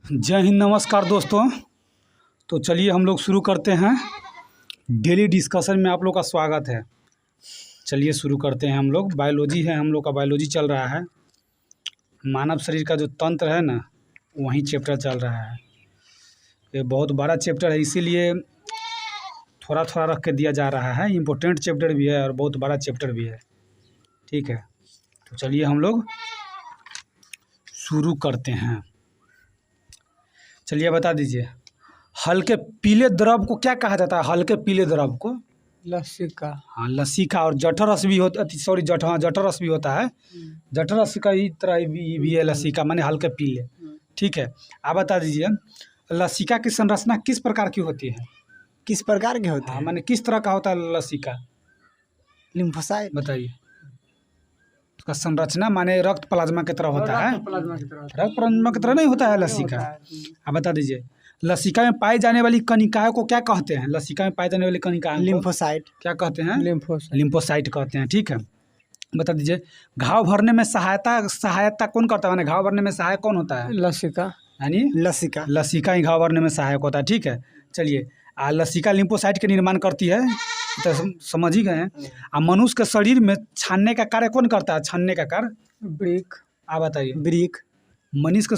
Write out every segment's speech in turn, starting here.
जय हिंद, नमस्कार दोस्तों। तो चलिए हम लोग शुरू करते हैं। डेली डिस्कशन में आप लोग का स्वागत है। चलिए शुरू करते हैं। हम लोग बायोलॉजी है, हम लोग का बायोलॉजी चल रहा है। मानव शरीर का जो तंत्र है ना, वही चैप्टर चल रहा है। ये बहुत बड़ा चैप्टर है, इसीलिए थोड़ा थोड़ा रख के दिया जा रहा है। इम्पोर्टेंट चैप्टर भी है और बहुत बड़ा चैप्टर भी है, ठीक है। तो चलिए हम लोग शुरू करते हैं। चलिए बता दीजिए, हल्के पीले द्रव को क्या कहा जाता है? हल्के पीले द्रव को लसिका। हाँ, लसिका। और जठरस भी होता, सॉरी जठरस भी होता है। जठरस का ही तरह भी है लसिका, माने हल्के पीले, ठीक है। आप बता दीजिए, लसिका की संरचना किस प्रकार की होती है? किस प्रकार के होते हाँ, हैं? माने किस तरह का होता है लसिका? लिम्फोसाइट। बताइए। उसका संरचना माने रक्त प्लाज्मा की तरह होता है। रक्त प्लाज्मा की तरह नहीं होता है लसिका। आप बता दीजिए, लसिका में पाई जाने वाली कणिकाओं को क्या कहते हैं? लसिका में पाई जाने वाली कणिकाओं को लिम्फोसाइट। क्या कहते हैं? लिम्फोसाइट। लिम्फोसाइट कहते हैं, ठीक है। बता दीजिए, घाव भरने में सहायता कौन करता है? माने घाव भरने में सहायक कौन होता है? लसिका। यानी लसिका। लसिका ही घाव भरने में सहायक होता है, ठीक है। चलिए, लसिका लिम्फोसाइट के निर्माण करती है, तो समझ ही गए हैं। मनुष्य के शरीर में छानने का कार्य कौन करता है? छानने का कार्य ब्रिक। आप बताइए। ब्रिक। मनुष्य के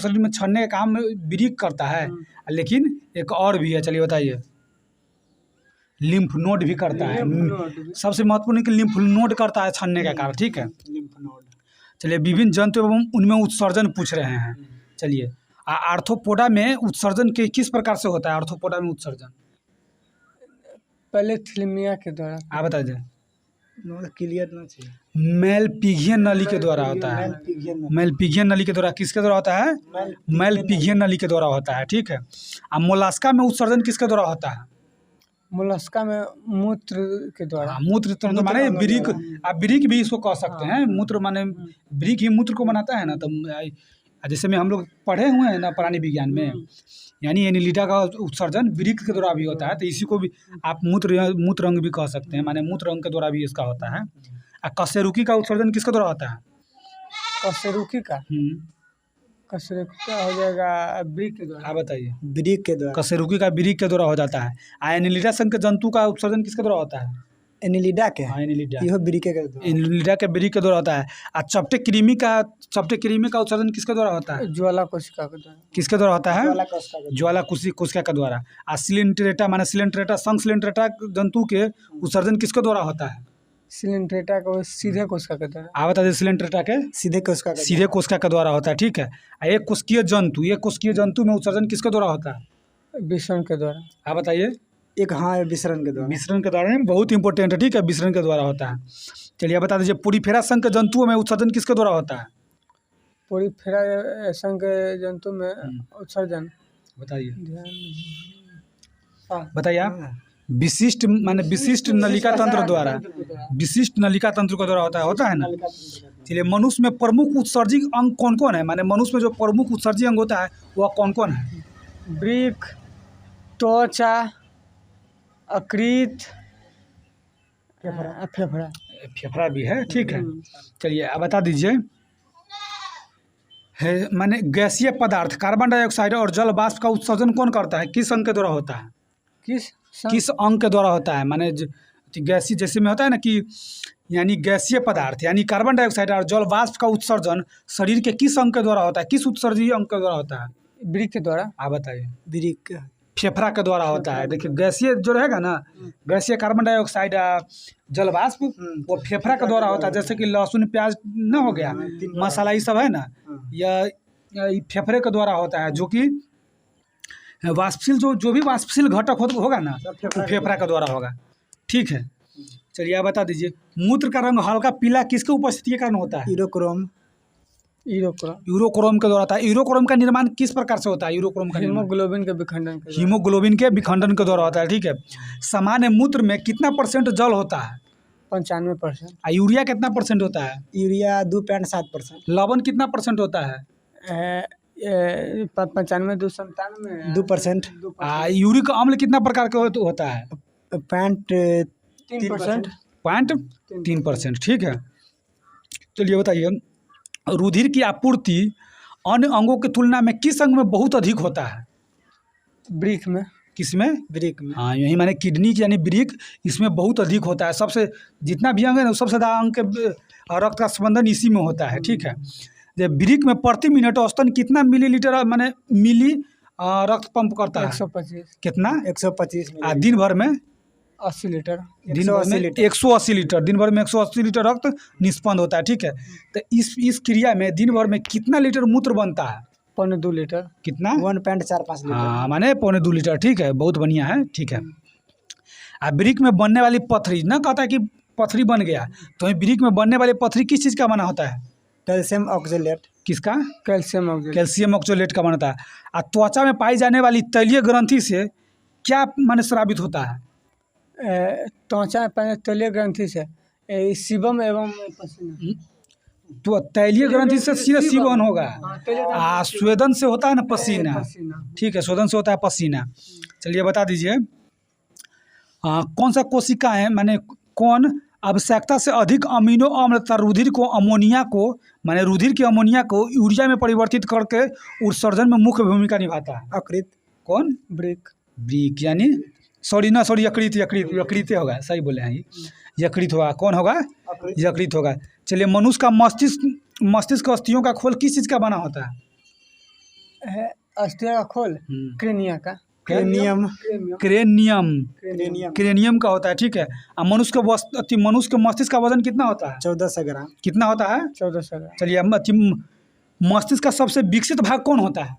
शरीर में छानने का काम ब्रिक करता है, लेकिन एक और भी है। चलिए बताइए। लिम्फ नोड भी करता है। सबसे महत्वपूर्ण है कि लिम्फ नोड करता है छानने का कार्य, ठीक है। चलिए, विभिन्न जंतु एवं उनमें उत्सर्जन पूछ रहे हैं। चलिए, आर्थ्रोपोडा में उत्सर्जन के किस प्रकार से होता है? आर्थ्रोपोडा में उत्सर्जन पहले थैलेमिया के द्वारा। आप बता दें। क्लियर ना चाहिए। मेलपिघियन नली के द्वारा होता है। मेलपिघियन नली के द्वारा किसके द्वारा होता है? मेलपिघियन नली के द्वारा होता है, ठीक है। मोलास्का में उत्सर्जन किसके द्वारा होता है? मोलस्का में मूत्र के द्वारा। हाँ, मूत्र तो माने ब्रिक। आप ब्रिक भी इसको कह सकते हैं। मूत्र माने ब्रिक ही मूत्र को बनाता है ना। तो जैसे में हम लोग पढ़े हुए हैं ना प्राणी विज्ञान में, यानी एनिलिडा का उत्सर्जन ब्रिक के द्वारा भी होता है। तो इसी को भी आप मूत्र अंग भी कह सकते हैं, माने मूत्र अंग के द्वारा भी इसका होता है। कशेरुकी का उत्सर्जन किसके द्वारा होता है? कशेरुकी का कशेरुकी का हो जाएगा ब्रिक के द्वारा। आप बताइए। ब्रिक के द्वारा। कशेरुकी का ब्रिक के द्वारा हो जाता है। एनिलिडा संघ के जंतु का उत्सर्जन किसके द्वारा होता है? एनिलिडा के। हाँ, एनिलिडा। यह ब्रिक के द्वारा। एनिलिडा के ब्रिक के द्वारा होता है। चपटे कृमि का उत्सर्जन किसके द्वारा होता है? ज्वाला कोशिका के द्वारा। किसके द्वारा होता है? ज्वाला कोशिका के द्वारा। सिलिंट्रेटा माने सिलिंट्रेटा संघ सिलिंट्रेटा जंतु के उत्सर्जन किसके द्वारा होता है? सिलिंट्रेटा को सीधे कोशिका के द्वारा। आप बता दें। सिलिंट्रेटा के सीधे कोशिका के द्वारा होता है, ठीक है। एक कोशिकीय जंतु में उत्सर्जन किसके द्वारा होता है? विसरण के द्वारा। आप बताइए। विसरण के द्वारा। विसरण के द्वारा बहुत इंपॉर्टेंट है, ठीक है। विसरण के द्वारा होता है। चलिए बता दीजिए, पोरीफेरा संघ के जंतुओं में उत्सर्जन किसके द्वारा होता है? पोरीफेरा संघ के जंतु में उत्सर्जन बताइए। आप। विशिष्ट नलिका तंत्र द्वारा। विशिष्ट नलिका तंत्र के द्वारा होता है ना। चलिए, मनुष्य में प्रमुख उत्सर्जी अंग कौन कौन है? माने मनुष्य में जो प्रमुख उत्सर्जी अंग होता है वह कौन कौन है? ब्रिक, त्वचा, अकृत, फेफड़ा भी है, ठीक है। चलिए अब बता दीजिए, माने गैसीय पदार्थ कार्बन डाइऑक्साइड और जल वाष्प का उत्सर्जन कौन करता है? किस अंग के द्वारा होता है? किस अंग के द्वारा होता है? माने गैसीय जैसे में होता है ना कि यानी गैसीय पदार्थ यानी कार्बन डाइऑक्साइड और जल वाष्प का उत्सर्जन शरीर के किस अंग के द्वारा होता है? किस उत्सर्जी अंग के द्वारा होता है? ब्रिक के द्वारा। आप बताइए। ब्रिक फेफड़ा के द्वारा होता है। देखिए, गैसीय जो रहेगा ना, गैसीय कार्बन डाइऑक्साइड जल वाष्प, वो फेफड़ा के द्वारा होता है। जैसे कि लहसुन प्याज न हो गया, मसाला ये सब है ना, या फेफड़े के द्वारा होता है। जो कि वाष्पशील जो भी वाष्पशील घटक होगा ना, वो फेफड़ा के द्वारा होगा, ठीक है। चलिए आप बता दीजिए, मूत्र का रंग हल्का पीला किसके उपस्थिति के कारण होता है? यूरोक्रोम के द्वारा होता है। यूरोक्रोम का निर्माण किस प्रकार से होता है? यूरोक्रोम का हीमोग्लोबिन के विखंडन के द्वारा होता है, ठीक है। सामान्य मूत्र में कितना % जल होता है? 95%। यूरिया कितना % होता है? यूरिया 2.7%। लवण कितना % होता है? 95, 2% यूरिक अम्ल कितना प्रकार का होता है? 0.3%। 0.3%, ठीक है। चलिए बताइए, रुधिर की आपूर्ति अन्य अंगों की तुलना में किस अंग में बहुत अधिक होता है? ब्रिक में। किस में? ब्रिक में। हाँ, यही माने किडनी यानी वृक्क इसमें बहुत अधिक होता है। सबसे जितना भी अंग है ना सबसे ज़्यादा अंग के रक्त का स्पंदन इसी में होता है, ठीक है। जो वृक्क में प्रति मिनट औसतन कितना मिलीलीटर माने मिली रक्त पंप करता है? 125। कितना? 125 दिन भर में 80 लीटर। दिन भर में 180 लीटर, दिन भर में 180 लीटर रक्त निष्पन्न होता है, ठीक है। तो इस क्रिया में दिन भर में कितना लीटर मूत्र बनता है? 2.25 लीटर। कितना? 1.45 लीटर। हाँ, माने 2.25 लीटर, ठीक है, बहुत बढ़िया है, ठीक है। वृक्क में बनने वाली पथरी न कहता है कि पथरी बन गया, तो वृक्क में बनने वाली पथरी किस चीज़ का बना होता है? Calcium oxalate. किसका? Calcium oxalate. कैल्शियम ऑक्जेलेट का बनता है। और त्वचा में पाई जाने वाली तैलीय ग्रंथि से क्या माने स्रावित होता है? त्वचा में तैलीय ग्रंथि से सीबम एवं पसीना। तो तैलीय ग्रंथि से सीधा सीवन होगा। स्वेदन से होता है ना पसीना, ठीक है, स्वेदन से होता है पसीना। चलिए बता दीजिए कौन सा कोशिका है माने कौन आवश्यकता से अधिक अमीनो अम्ल तथा रुधिर को अमोनिया को माने रुधिर के अमोनिया को यूरिया में परिवर्तित करके उत्सर्जन में मुख्य भूमिका निभाता है? अकृत। कौन? ब्रिक। ब्रिक यानी सॉरी यकृत यकृत होगा, सही बोले हैं, ये यकृत होगा। कौन होगा? यकृत होगा। चलिए मनुष्य का मस्तिष्क अस्थियों का खोल किस चीज़ का बना होता है? अस्थियों का खोल क्रेनिया का। क्रेनियम का होता है, ठीक है। और मनुष्य के मस्तिष्क का वजन कितना होता है? 1400 ग्राम। कितना होता है? 1400 ग्राम। चलिए मस्तिष्क का सबसे विकसित भाग कौन होता है?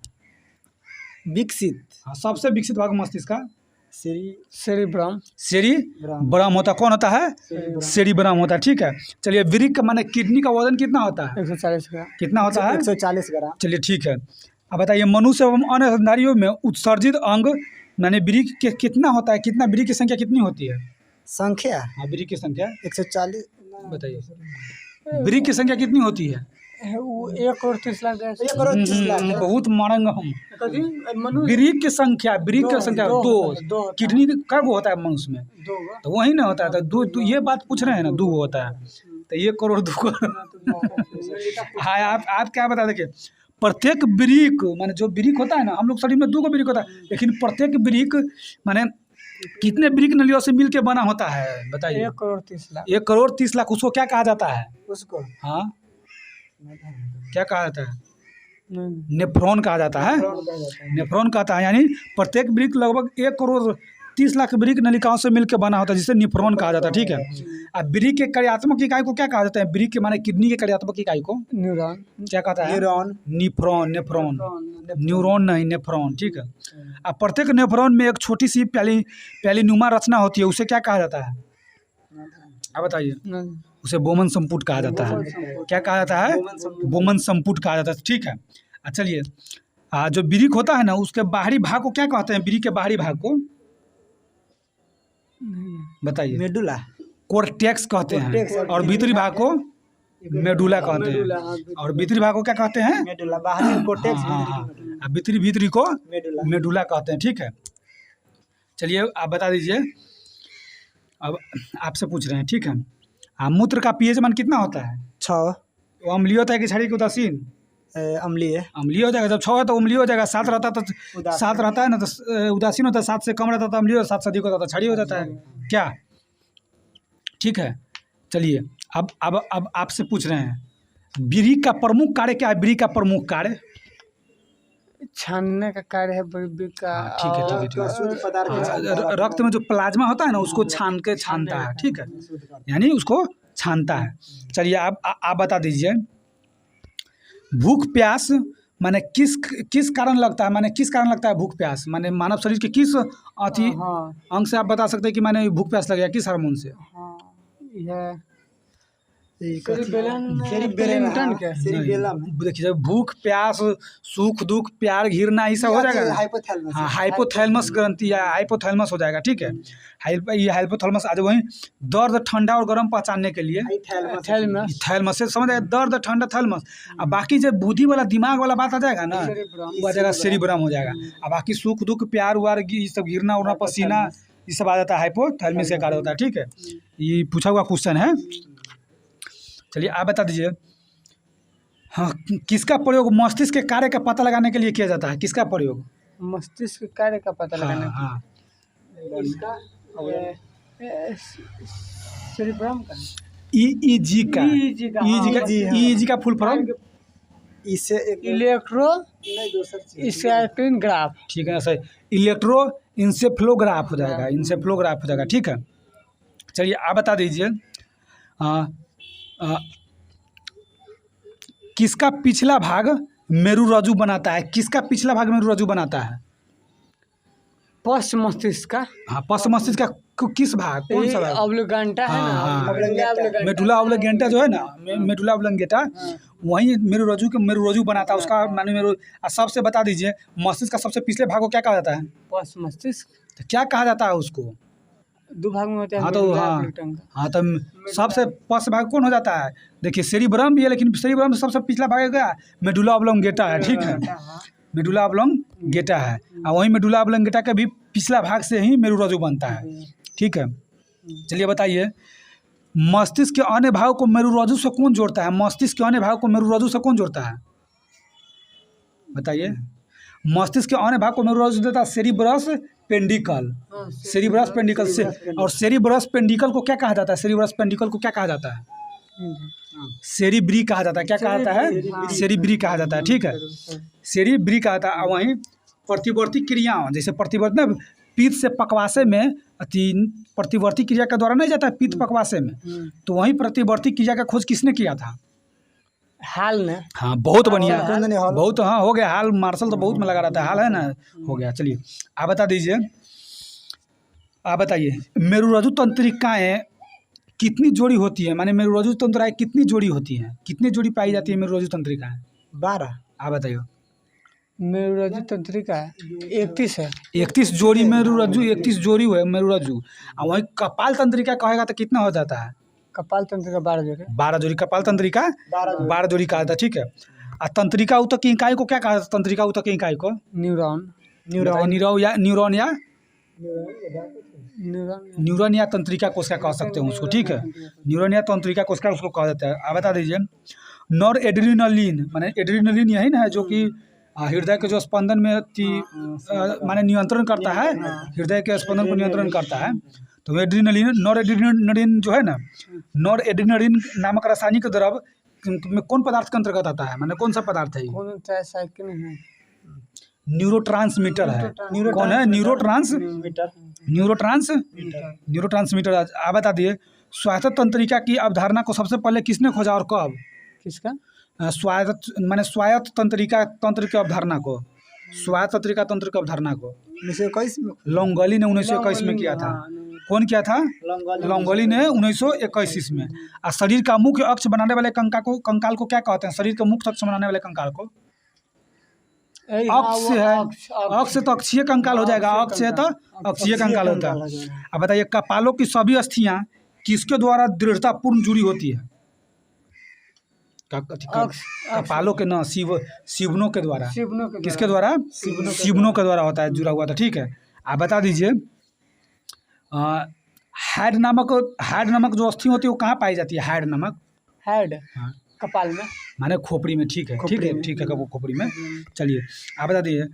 विकसित? हाँ, सबसे विकसित भाग मस्तिष्क का सेरिब्रम होता है। कौन होता है? सेरिब्रम होता है, ठीक है। चलिए वृक्क का माने किडनी का वजन कितना होता है? 140 ग्राम। कितना होता है? 140 ग्राम। चलिए ठीक है। अब बताइए मनुष्य एवं अन्य स्तनधारियों में उत्सर्जित अंग माने वृक्क के कितना होता है? कितना वृक्क की संख्या कितनी होती है? संख्या? हाँ, वृक्क की संख्या 140। बताइए वृक्क की संख्या कितनी होती है? 1.30 लाख। बहुत मारेंगे हम। वृक्क की संख्या 2। किडनी का होता है मनुष्य में? 2। तो वही ना होता है, तो 2 ये बात पूछ रहे हैं ना, 2 होता है। तो 1 करोड़ 2 करोड़। हाँ, आप क्या बता देखिए प्रत्येक वृक्क माने जो वृक्क होता है ना, हम लोग शरीर में 2 को वृक्क होता है, लेकिन प्रत्येक वृक्क माने कितने वृक्क नलियों से मिलके बना होता है? बताइए। 1.30 लाख। 1.30 लाख। उसको क्या कहा जाता है? उसको हाँ क्या कहा जाता है? नेफ्रॉन कहा जाता है। नेफ्रॉन कहता है, यानी प्रत्येक वृक्क लगभग 1.30 लाख वृक्क नलिकाओं से मिलकर बना होता है, जिसे नेफ्रॉन कहा जाता है, ठीक है। अब वृक्क के कार्यात्मक इकाई को क्या कहा जाता है? वृक्क के माने किडनी के कार्यात्मक इकाई को न्यूरॉन। क्या कहता है? न्यूरॉन नहीं, नेफ्रॉन, ठीक है। अब प्रत्येक नेफ्रॉन में एक छोटी सी प्यालीनुमा रचना होती है, उसे क्या कहा जाता है? आप बताइए। उसे बोमन संपुट कहा जाता है। क्या कहा जाता है? बोमन संपुट कहा जाता है, ठीक है। चलिए जो वृक्क होता है ना, उसके बाहरी भाग को क्या कहते हैं? वृक्क के बाहरी भाग को बताइए। मेडुला। कोर्टेक्स कहते हैं। और भीतरी भाग को मेडुला कहते हैं। और भीतरी भाग को क्या कहते हैं? मेडुला। बाहरी कोर्टेक्स, भीतरी को मेडुला कहते हैं, ठीक है। चलिए आप बता दीजिए, अब आपसे पूछ रहे हैं, ठीक है। मूत्र का पीएच मान कितना होता है? 6। वो अम्लीय होता है कि क्षारीय उदासीन? अम्लीय हो जाएगा। जब 6 है तो अम्लीय हो जाएगा। 7 रहता है तो 7 रहता है ना तो उदासीन होता है। 7 से कम रहता है तो अम्लीय, 7 से अधिक होता है तो क्षारीय हो जाता है, क्या? ठीक है। चलिए अब आपसे पूछ रहे हैं वृक्क का प्रमुख कार्य क्या है? वृक्क का प्रमुख कार्य छानने का कार्य है वृक्क का। ठीक है। रक्त में जो प्लाज्मा होता है ना, उसको छानता है, ठीक है, यानी उसको छानता है। चलिए आप बता दीजिए भूख प्यास माने किस कारण लगता है? माने किस कारण लगता है भूख प्यास? माने मानव शरीर के किस अंग से आप बता सकते हैं कि माने भूख प्यास लगेगा? किस हार्मोन से? देखिए जब भूख प्यास सुख दुख प्यार घिरना ये सब हो जाएगा। हाँ, हाइपोथैलेमस ग्रंथि या हाइपोथैलेमस हो जाएगा, ठीक है। ये हाइपोथैलेमस आज वही दर्द ठंडा और गर्म पहचानने के लिए थैलेमस से समझ आएगा, दर्द ठंडा थैलेमस। अब बाकी जब बुद्धि वाला दिमाग वाला बात आ जाएगा ना, वो आ जाएगा सेरिब्रम हो जाएगा। अब बाकी सुख दुख प्यार वार ये सब गिरना उड़ना पसीना ये सब आ जाता है, हाइपोथैलेमस का कार्य होता है, ठीक है। ये पूछा हुआ क्वेश्चन है। चलिए आप बता दीजिए हाँ, किसका प्रयोग मस्तिष्क के कार्य का पता लगाने के लिए किया जाता है? किसका प्रयोग? मस्तिष्क के कार्य का पता हाँ लगाने हाँ इसका सेरिब्रम का ईईजी का EEG का, ईईजी का जी हाँ। ईईजी का फुल फॉर्म इससे एक इलेक्ट्रो नहीं दूसरा चीज स्कैटरिंग ठीक है ना सही। इलेक्ट्रो इंसेफ्लोग्राफ हो जाएगा, इंसेफ्लोग्राफ हो जाएगा। ठीक है, चलिए आप बता दीजिए आ, किसका पिछला भाग मेरुरज्जु बनाता है? किसका पिछला भाग मेरुरज्जु बनाता है? पश्च मस्तिष्क का हाँ, पश्च मस्तिष्क का किस भाग, कौन सा भाग? ऑब्लिगेंटा है हाँ, ना, हाँ। ऑब्लिगेंटा। मेडुला ऑब्लिंगेटा जो है ना, मेडुला ऑब्लिंगेटा वही मेरुरज्जु के मेरुरज्जु बनाता है उसका माने सबसे बता दीजिए मस्तिष्क का सबसे पिछले भाग को क्या कहा जाता है? पश्च मस्तिष्क तो क्या कहा जाता है उसको? दो भाग में होता है। हाँ तो मेडुला हाँ ऑब्लिंगेटा। हाँ तो सबसे पश्च भाग कौन हो जाता है? देखिए सेरिब्रम भी है, लेकिन सेरिब्रम से सबसे पिछला भाग क्या? मेडुला ऑब्लिंगेटा है। ठीक है, मेडुला ऑब्लिंगेटा है, और वही मेडुला ऑब्लिंगेटा के भी पिछला भाग से ही मेरुरज्जु बनता है। ठीक है, चलिए बताइए मस्तिष्क के अन्य भाग को मेरुरज्जु से कौन जोड़ता है? मस्तिष्क के अन्य भाग को मेरुरज्जु से कौन जोड़ता है? बताइए। मस्तिष्क के अन्य भाग को मेरुरज्जु देता है सेरिब्रस पेंडिकल। सेरिब्रस पेंडिकल से, और सेरिब्रस पेंडिकल को क्या कहा जाता है? सेरिब्रस पेंडिकल को क्या कहा जाता है? सेरिब्री कहा जाता है। क्या कहा जाता है? सेरिब्री कहा जाता है। ठीक है, सेरिब्री कहा जाता है। वहीं प्रतिवर्ती क्रियाओं जैसे प्रतिवर्ती ना पित्त से पकवासे में प्रतिवर्ती क्रिया के द्वारा नहीं जाता है पित्त पकवासे में, तो वहीं प्रतिवर्ती क्रिया का खोज किसने किया था? हाल ने। हाँ, बहुत बढ़िया, कुंदनी हॉल। बहुत। हाँ, हो गया हाल। मार्शल तो बहुत में लगा रहता है, हाल है ना, हो गया। चलिए आप बता दीजिए, आप बताइए मेरुरज्जु तंत्रिकाएं कितनी जोड़ी होती है? माने मेरुरज्जु तंत्रिकाएं कितनी जोड़ी होती हैं? कितनी जोड़ी पाई जाती है मेरुरज्जु तंत्रिकाएं? 12 आप बताइए। मेरुरज्जु तंत्रिका 31 है। 31 जोड़ी मेरुरज्जु, 31 जोड़ी है मेरुरज्जु। और वही कपाल तंत्रिका कहेगा तो कितना हो जाता है? कपाल तंत्रिका 12 जोड़े। 12 जोड़ी कपाल तंत्रिका 12 जोड़ी कहा था। ठीक है, और तंत्रिका ऊतक की इकाई को क्या कहा? तंत्रिका ऊतक की इकाई को न्यूरॉन। न्यूरॉन या तंत्रिका कोशिका कह सकते हैं उसको। ठीक है, न्यूरॉन या तंत्रिका कोशिका उसको कहा जाता है। आप बता दीजिए नॉर एड्रीनलिन, माने एड्रीनलिन यही ना है जो कि हृदय के जो स्पंदन में माने नियंत्रण करता है, हृदय के स्पंदन को नियंत्रण करता है। तो एड्रीनलिन, नॉर एड्रीनलिन जो है ना, नॉर एड्रीनलिन नामक रासायनिक द्रव में कौन पदार्थ के अंतर्गत आता है? माने कौन सा पदार्थ है ये? कौन सा साइकिल है? न्यूरोट्रांसमीटर है। कौन है? न्यूरोट्रांसमीटर। आप बता दिए स्वायत्त तंत्रिका की अवधारणा को सबसे पहले किसने खोजा और कब? किसका? स्वायत्त तंत्रिका तंत्र की अवधारणा को, स्वायत्त तंत्रिका तंत्र की अवधारणा को 1921 में लोंगोली ने 1921 में किया था। कौन किया था? लोंगोली ने 1921 में। और शरीर का मुख्य अक्ष बनाने वाले कंकाल को क्या कहते हैं? शरीर का मुख्य अक्ष बनाने वाले कंकाल को अक्ष है। अक्ष तो अक्षीय कंकाल हो जाएगा, अक्ष है तो अक्षीय कंकाल होता है। अब बताइए कपालों की सभी अस्थियां किसके द्वारा दृढ़तापूर्ण जुड़ी होती है? कपालों के ना शिवनों के द्वारा। किसके द्वारा? शिवनों के द्वारा होता है, जुड़ा हुआ था। ठीक है, आप बता दीजिए हाइड नामक जो अस्थि होती है वो कहाँ पाई जाती है? हाइड नामक हेड हाँ, कपाल में, माने खोपड़ी में। ठीक है, ठीक है, वो खोपड़ी में। चलिए आप बता दीजिए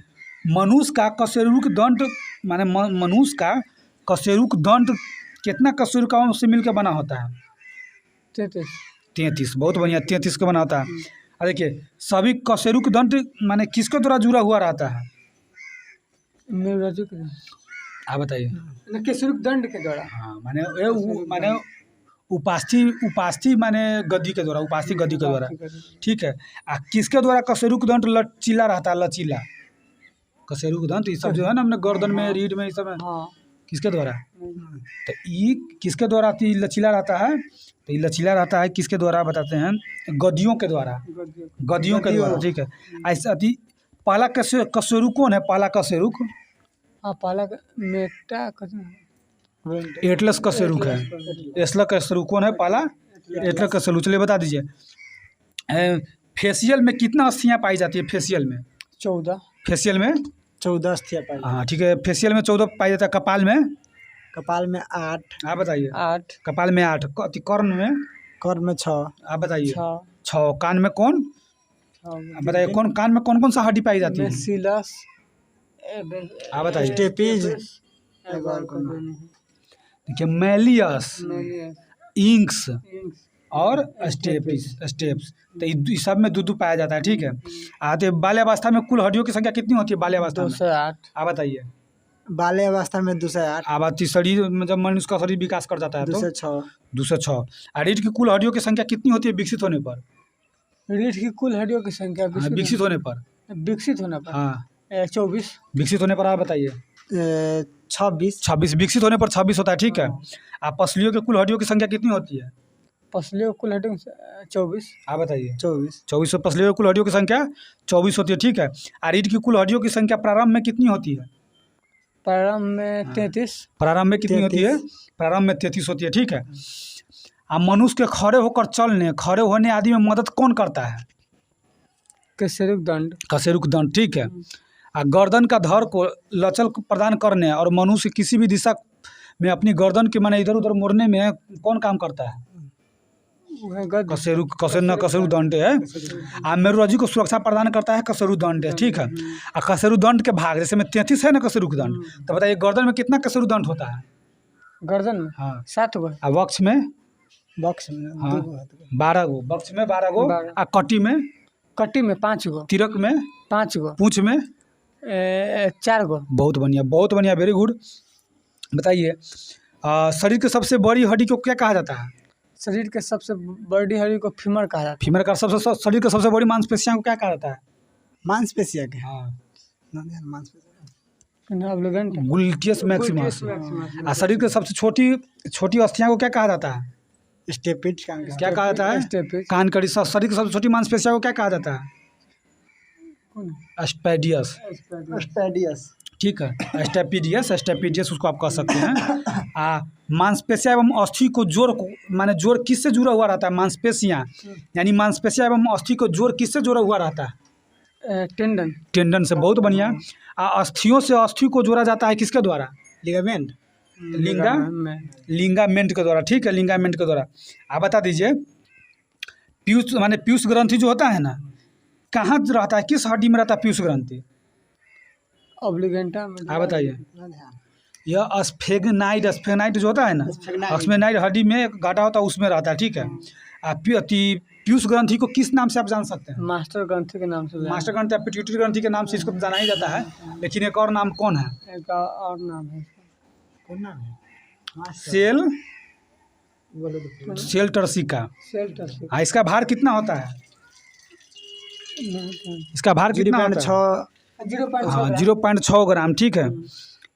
मनुष्य का कशेरुक दंड, माने मनुष्य का कशेरुक दंड कितना कशेरुकाओं से मिलकर बना होता है? 33। बहुत बढ़िया, 33 का बना होता है। और देखिए सभी कशेरुक दंड माने किसके द्वारा जुड़ा हुआ रहता है? मेरुरज्जु के। आप बताइए। कशेरुक दंड के द्वारा। हाँ, माने उपास्थि माने गद्दी के द्वारा, उपास्थि गद्दी के द्वारा। ठीक है, आ किसके द्वारा कशेरुक दंड लचीला रहता है? लचीला कशेरुक दंड ये सब जो है ना हमने गर्दन में, रीढ़ में, ये सब किसके द्वारा? तो ये किसके द्वारा लचीला रहता है? तो ये लचीला रहता है किसके द्वारा बताते हैं? गद्दियों के द्वारा, गद्दियों के द्वारा। ठीक है, ऐसा पहला कशेरुक कौन है? पहला कशेरुक पहला मेटा एटलस कशेरुक है। एटलस कशेरुक कौन है? पहला एटलस कशेरुक। चलिए बता दीजिए फेशियल में कितना अस्थियां पाई जाती है? फेशियल में 14। फेशियल में 14 अस्थियां पाई। हाँ ठीक है, फेशियल में 14 पाई जाता है। कपाल में 8। आप बताइए। 8। कपाल में 8। कर्ण में? कर्ण में 6। आप बताइए। 6। 6। कान में कौन? आप बताइए कान में कौन कौन सा हड्डी पाई जाती है? मेसिलस आप बताइए। स्टेपीज देखिए मैलियस, इंक्स और स्टेप्स तो इस सब में दूध पाया जाता है। ठीक है। आते बाल्यावस्था में कुल हड्डियों की संख्या कितनी होती है बाल्यावस्था में? 208। आप बताइए। बाल्यावस्था में 208, आबादी शरीर में जब मनुष्य का शरीर विकास कर जाता है तो 206, 206। रीढ़ की कुल हड्डियों की संख्या कितनी होती है विकसित होने पर? रीढ़ की कुल हड्डियों की संख्या विकसित होने पर। विकसित होने पर हाँ 24। विकसित होने पर आप बताइए। 26, 26 विकसित होने पर 26 होता है। ठीक है। आप पसलियों के कुल हड्डियों की संख्या कितनी होती है? पसलियों की कुल हड्डियों 24। आप बताइए। 24, 24 पसलियों की कुल हड्डियों की संख्या 24 होती है। ठीक है। रीढ़ की कुल हड्डियों की संख्या प्रारंभ में कितनी होती है? प्रारंभ में 33। प्रारंभ में कितनी होती है? प्रारंभ में 33 होती है। ठीक है। अब मनुष्य के खड़े होकर चलने, खड़े होने आदि में मदद कौन करता है? कशेरुक दंड। कशेरुक दंड। ठीक है। गर्दन का धड़ को लचल प्रदान करने और मनुष्य किसी भी दिशा में अपनी गर्दन के माने इधर उधर मोड़ने में कौन काम करता है? कशेरुक दंड है। मेरुरज्जु को सुरक्षा प्रदान करता है कशेरुक दंड है। ठीक है। कशेरुक दंड के भाग जैसे में 33 है ना कशेरुक दंड, तो बताइए गर्दन में कितना कशेरुक दंड होता है? गर्दन में हाँ 7 गो। वक्ष में बॉक्स में हाँ 2 हाथ का। 12 गो, वक्ष में 12 गो, कटी में, कटी में 5 गो, तिरक में 5 गो, पूंछ में 4 गो। बहुत बढ़िया वेरी गुड। बताइए शरीर के सबसे बड़ी हड्डी को क्या कहा जाता है? शरीर के सबसे बड़ी हड्डी को फीमर कहा जाता फीमर का शरीर के सबसे बड़ी मांसपेशियां को क्या कहा जाता है? मांसपेशिया के हाँ है। ऑब्लिगेंट। Gluteus maximus. शरीर के सबसे छोटी अस्थियां को क्या कहा जाता है? स्टेपिज का क्या कहा जाता है? स्टेपिज। कान कड़ी। शरीर की सबसे छोटी मांसपेशियां को क्या कहा जाता है? स्पेडियस। स्टेडियस, ठीक है। स्टेपीडियस उसको आप कह सकते हैं। मांसपेशियां एवं अस्थि को जोड़ किससे जुड़ा हुआ रहता है? मांसपेशियां यानी मांसपेशियां एवं अस्थि को जोड़ किससे जुड़ा हुआ रहता है? टेंडन से। बहुत बढ़िया। अस्थियों से अस्थि को जोड़ा जाता है किसके द्वारा? लिगामेंट, लिंगामेंट के द्वारा। ठीक है। लिंगामेंट के द्वारा। आप बता दीजिए पीयूष ग्रंथि जो होता है ना, कहाँ रहता है? किस हड्डी में रहता है पीयूष ग्रंथि? ऑब्लिगेंटा में। आप बताइए। यह स्फेग्नाइड जो होता है ना, स्फेग्नाइड हड्डी में एक घाटा होता है उसमें रहता है। ठीक है। पीयूष ग्रंथि को किस नाम से आप जान सकते हैं? मास्टर ग्रंथि के नाम से। मास्टर ग्रंथि या पिट्यूटरी ग्रंथि के नाम से इसको जाना ही जाता है, लेकिन एक और नाम कौन है? एक और नाम है। कौन नाम है? Sella turcica. हाँ इसका भार कितना होता है? इसका भार कितना होता है? 0.6, हाँ 0.6 ग्राम। ठीक है।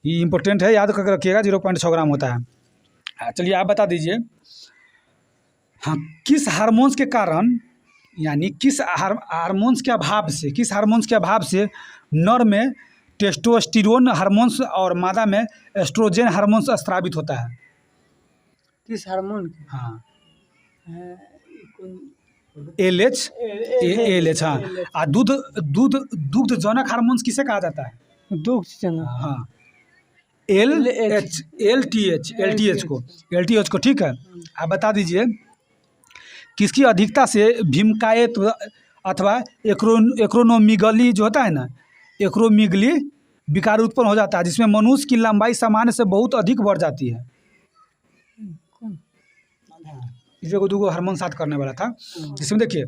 ये इम्पोर्टेंट है, याद करके रखिएगा 0.6 ग्राम होता है। चलिए आप बता दीजिए। हाँ किस हार्मोन्स के कारण यानी किस हार्मोन्स के अभाव से नर में टेस्टोस्टेरोन हार्मोन्स और मादा में एस्ट्रोजन हार्मोन्स स्रावित होता है? किस हार्मोन? हाँ एलएच। हाँ दुग्ध जनक हार्मोन्स किसे कहा जाता है? दुग्ध जनक। हाँ एलटीएच को। ठीक है। आप बता दीजिए किसकी अधिकता से भीमकायत अथवा एक्रोनोमीगली जो होता है ना, एक्रोमीगली विकार उत्पन्न हो जाता है, जिसमें मनुष्य की लंबाई सामान्य से बहुत अधिक बढ़ जाती है। इसमें को 2 हार्मोन साथ करने वाला था, जिसमें देखिए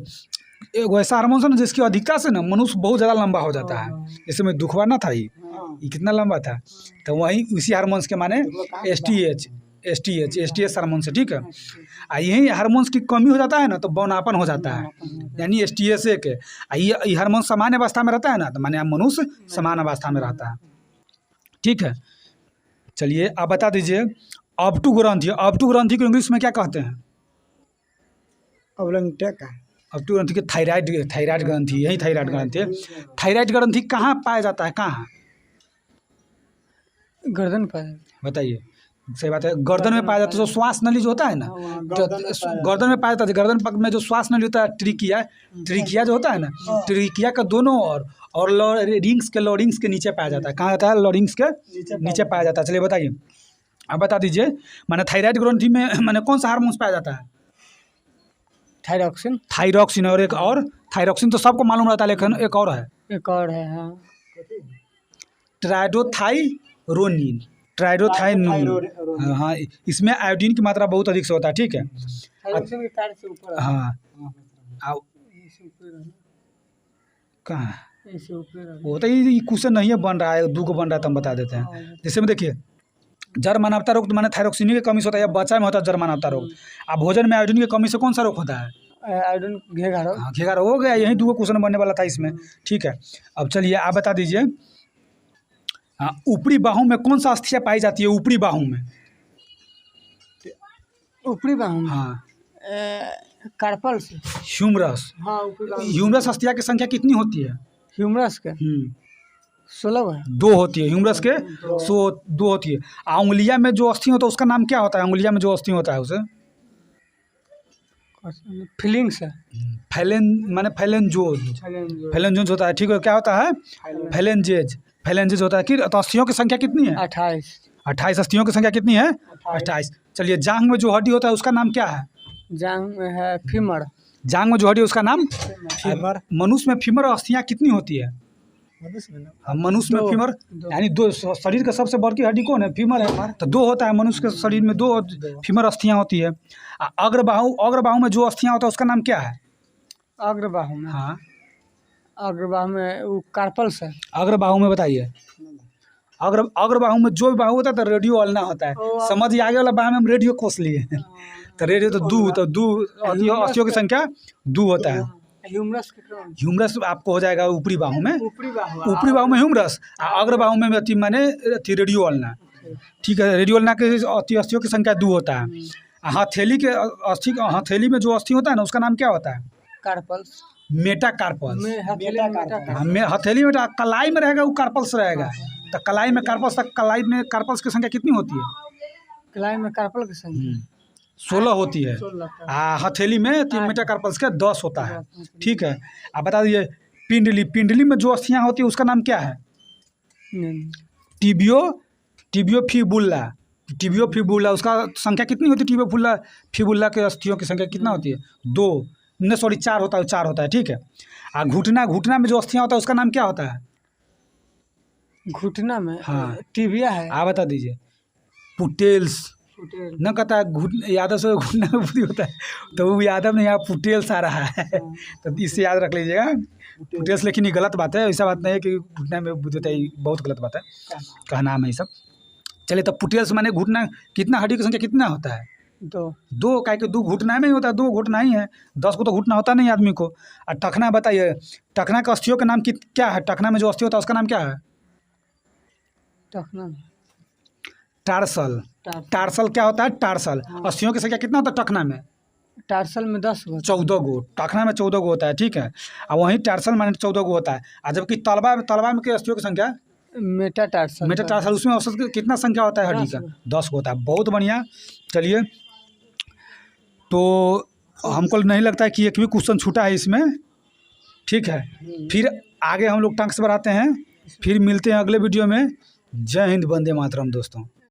एक वैसा हार्मोन है ना जिसकी अधिकता से ना मनुष्य बहुत ज़्यादा लंबा हो जाता है। इसमें दुखवा ना था ये कितना लंबा था, तो वही उसी हार्मोन्स के माने एसटीएच हार्मोन से। ठीक है। यही हार्मोन्स की कमी हो जाता है ना तो बौनापन हो जाता है, यानी एसटीएच के। ये हार्मोन सामान्य अवस्था में रहता है ना तो माने मनुष्य समान अवस्था में रहता है। ठीक है। चलिए आप बता दीजिए ऑब्टू ग्रंथि को इंग्लिश में क्या कहते हैं? ऑब्टू ग्रंथि के थायराइड ग्रंथि, यही थायराइड ग्रंथि है। थायराइड ग्रंथि कहाँ पाया जाता है? कहाँ? गर्दन पर। बताइए। सही बात है। गर्दन में पाया जाता है। जो श्वास नली जो होता है ना, गर्दन में पाया जाता है। गर्दन पग में जो श्वास नली होता है ट्रिकिया जो होता है ना, ट्रिकिया का दोनों और लॉरिंग्स के नीचे पाया जाता है। कहाँ जाता है? लॉरिंग्स के नीचे पाया जाता है। चलिए बताइए आप बता दीजिए माने थायराइड ग्रंथि में माने कौन सा हार्मोन्स पाया जाता है? थायरॉक्सिन और एक और थायरॉक्सिन तो सबको मालूम रहता है, लेकिन एक और है एक और है। हाँ, ट्राइडोथाइरोनिन। ट्राइडोथाइरोनिन, हाँ, इसमें आयोडीन की मात्रा बहुत अधिक से होता है, ठीक है। थायरॉक्सिन के तार से ऊपर है। हाँ, इससे ऊपर है, कहाँ है? इससे ऊपर है। वो तो ये क्वेश्चन नहीं है बन रहा है, 2 को बन रहा है तो हम बता देते हैं। जैसे में देखिए, जड़ मानवता रोग तो माने थायरॉक्सिन की कमी से होता है, या बच्चा में होता है जड़ मानवता रोग। अब भोजन में आयोडीन की कमी से कौन सा रोग होता है? आयोडीन घेघा रोग। हाँ, घेघा रोग हो गया। यही 2 क्वेश्चन बनने वाला था इसमें, ठीक है। अब चलिए आप बता दीजिए, हाँ, ऊपरी बाहू में कौन सा अस्थियाँ पाई जाती है? ऊपरी बाहू में, ऊपरी बाहू में हाँ, कार्पल से। ह्यूमरस। हाँ, ऊपरी बाहू में। ह्यूमरस अस्थियाँ की संख्या कितनी होती है? ह्यूमरस के 16 है। 2 होती है। ह्यूमरस के 2 होती है। उंगलिया में जो अस्थि होता है उसका नाम क्या होता है? उंगलिया में जो अस्थि होता है उसे फीलिंग्स है। फैलेन माने फैलेंजोज। फैलेंजोज होता है, ठीक है। क्या होता है? फैलेंजेज। फैलेंजेज होता है। कि तो अस्थियों की संख्या कितनी है? 28 अस्थियों की संख्या कितनी है? 28। चलिए, जांघ में जो हड्डी होता है उसका नाम क्या है? जांघ में है फीमर। जांघ में जो हड्डी उसका नाम फीमर। मनुष्य में फीमर अस्थियाँ कितनी होती है? मनुष्य में फीमर यानी 2। शरीर का सबसे बड़ी हड्डी कौन है? फीमर है, तो 2 होता है। मनुष्य के शरीर में 2 फीमर अस्थियाँ होती है। अग्रबाहु में जो अस्थियाँ होता है उसका नाम क्या है? अग्रबाहु में, हाँ, अग्रबाहु में वो कार्पल्स है। अग्रबाहु में बताइए। अग्रबाहु में जो भी बाहु होता है तो रेडियो अल्ना होता है। समझ आगे वाला बाहु में हम रेडियो खोस लिए तो रेडियो तो 2 अस्थियों की संख्या 2 होता है। ह्यूमरस कितना? ह्यूमरस आपको हो जाएगा ऊपरी बाहु में। ऊपरी बाहु। ऊपरी बाहु में ह्यूमरस, अग्र बाहु में अति माने रेडियो अल्ना, ठीक है। रेडियो अल्ना के अस्थियों की संख्या 2 होता है। हथेली के अस्थि, हथेली में जो अस्थि होता है ना उसका नाम क्या होता है? कार्पल्स। मेटाकार्पल्स। हथेली में कलाई में रहेगा वो कार्पल्स रहेगा। तो कलाई में कार्पल्स, तक कलाई में कार्पल्स की संख्या कितनी होती है? कलाई में कार्पल की संख्या 16 होती है। हथेली में मेटाकार्पल्स का 10 होता है, ठीक है। आप बता दीजिए, पिंडली में जो अस्थियाँ होती है उसका नाम क्या है? टिबियोफिबुला। टिबियोफिबुला उसका संख्या कितनी होती है? टिबियोफिबुला के अस्थियों की संख्या कितना होती है? 2 नहीं, सॉरी 4 होता है, 4 होता है, ठीक है। घुटना में जो अस्थियाँ होता है उसका नाम क्या होता है? घुटना में, हाँ, टिबिया है। आप बता दीजिए। पुटेल्स न कहता है, यादव से घुटना में बुद्धि होता है, तो वो यादव नहीं, यहाँ पुटेल्स आ रहा है तो इससे याद रख लीजिएगा पुटेल्स। लेकिन ये गलत बात है, ऐसा बात नहीं है कि घुटना में बुद्धि होता है, ये बहुत गलत बात है, कहना है ये सब। चलिए, तो पुटेल्स माने घुटना, कितना हड्डी की संख्या कितना होता है? 2। काहे कि 2 घुटना में ही होता है, 2 घुटना ही है। 10 को तो घुटना होता नहीं आदमी को। और टखना बताइए, टखना के अस्थियों का नाम क्या है? टखना में जो अस्थि होता है उसका नाम क्या है? टखना में टार्सल। टार्सल क्या होता है? टार्सल। अस्थियों की संख्या कितना होता है टखना में? टार्सल में 10 गो। 14 गो। टखना में 14 गो होता है, ठीक है। और वहीं टार्सल माने 14 गो होता है। और जबकि तलवा में के अस्थियों की संख्या मेटाटार्सल, उसमें औसत कितना संख्या होता है हड्डी का? 10 होता है। बहुत बढ़िया। चलिए, तो हमको नहीं लगता है कि एक भी क्वेश्चन छूटा है इसमें, ठीक है। फिर आगे हम लोग टंग से बढ़ाते हैं, फिर मिलते हैं अगले वीडियो में। जय हिंद, वंदे मातरम दोस्तों।